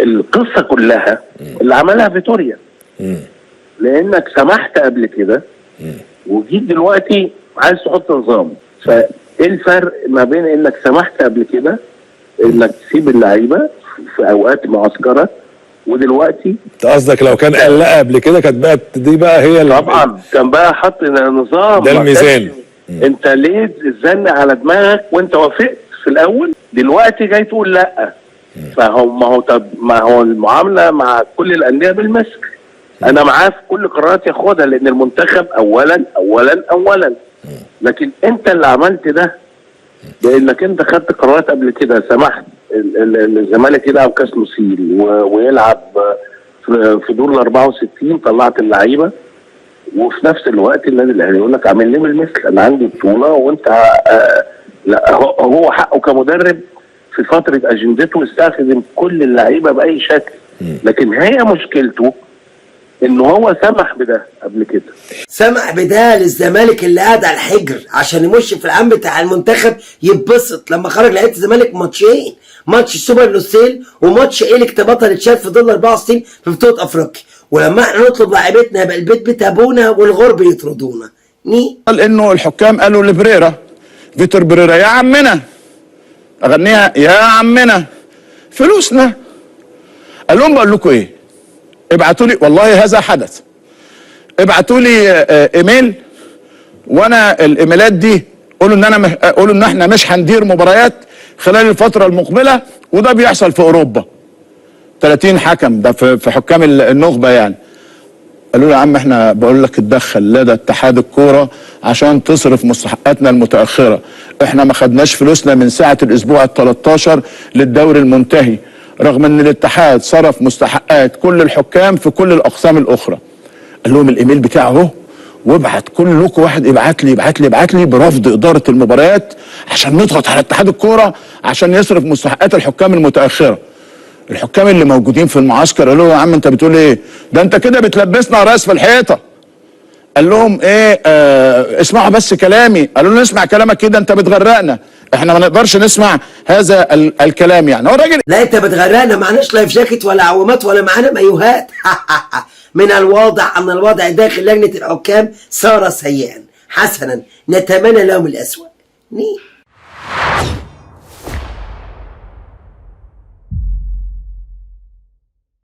القصه كلها اللي عملها فيتوريا، لانك سمحت قبل كده وجيت دلوقتي عايز تحط نظام. فايه الفرق ما بين انك سمحت قبل كده انك تسيب اللعيبه في اوقات معسكره، ودلوقتي انت قصدك لو كان قال لا قبل كده كانت بقت دي بقى هي طبعا كان بقى حط نظام ده الميزان. انت ليه تزن على دماغك وانت وافقت في الاول، دلوقتي جاي تقول لا؟ ما هو المعامله مع كل الانديه بالمثل. انا معاه في كل قرارات ياخدها، لان المنتخب اولا، لكن انت اللي عملت ده لانك انت خدت قرارات قبل كده، سمحت الزمالك يلعب كاس لوسيل ويلعب في دور ال 64، طلعت اللعيبه، وفي نفس الوقت النادي الاهلي يقول لك عامل لي بالمثل، انا عندي بطوله وانت لا. هو حقه كمدرب في فتره اجندته يستخدم كل اللعيبه باي شكل، لكن هي مشكلته انه هو سمح بده قبل كده، سمح بده للزمالك اللي قاعد على الحجر عشان يمش في العام بتاع المنتخب يتبسط لما خرج لعيبه الزمالك ماتشين، ماتش السوبر لوسيل وماتش إيليك بطل اتشاف في ظل 64 في بطوله افريقيا. ولما احنا نطلب لاعيبتنا يبقى البيت بيت ابونا والغرب يطردونا. قال انه الحكام قالوا لبريرا، فيتور بريرا، يا عمنا اغنيها يا عمنا فلوسنا. قال لهم بقول لكم ايه، ابعتوا لي، والله هذا حدث، ابعتوا لي ايميل، وانا الايميلات دي قولوا ان احنا مش هندير مباريات خلال الفتره المقبله، وده بيحصل في اوروبا. 30 حكم ده في حكام النخبه يعني. قالوا له يا عم احنا بقول لك اتدخل لدى اتحاد الكوره عشان تصرف مستحقاتنا المتاخره، احنا ما خدناش فلوسنا من ساعه الاسبوع ال 13 للدوري المنتهي، رغم ان الاتحاد صرف مستحقات كل الحكام في كل الاقسام الاخرى. قال لهم الايميل بتاعه اهو، وابعت كلكم واحد يبعت لي برفض اداره المباريات عشان نضغط على اتحاد الكوره عشان يصرف مستحقات الحكام المتاخره. الحكام اللي موجودين في المعسكر قالوا له يا عم انت بتقول ايه؟ ده انت كده بتلبسنا راس في الحيطه. قال لهم ايه؟ اسمعوا بس كلامي. قالوا له نسمع كلامك كده، انت بتغرقنا، احنا ما نقدرش نسمع هذا الكلام. يعني هو الراجل لا انت بتغرقنا، معناش لايف جاكيت ولا عوامات ولا معانا مايوهات. من الواضح ان الوضع داخل لجنه الحكام صار سيئا. حسنا، نتمنى لهم الاسوأ.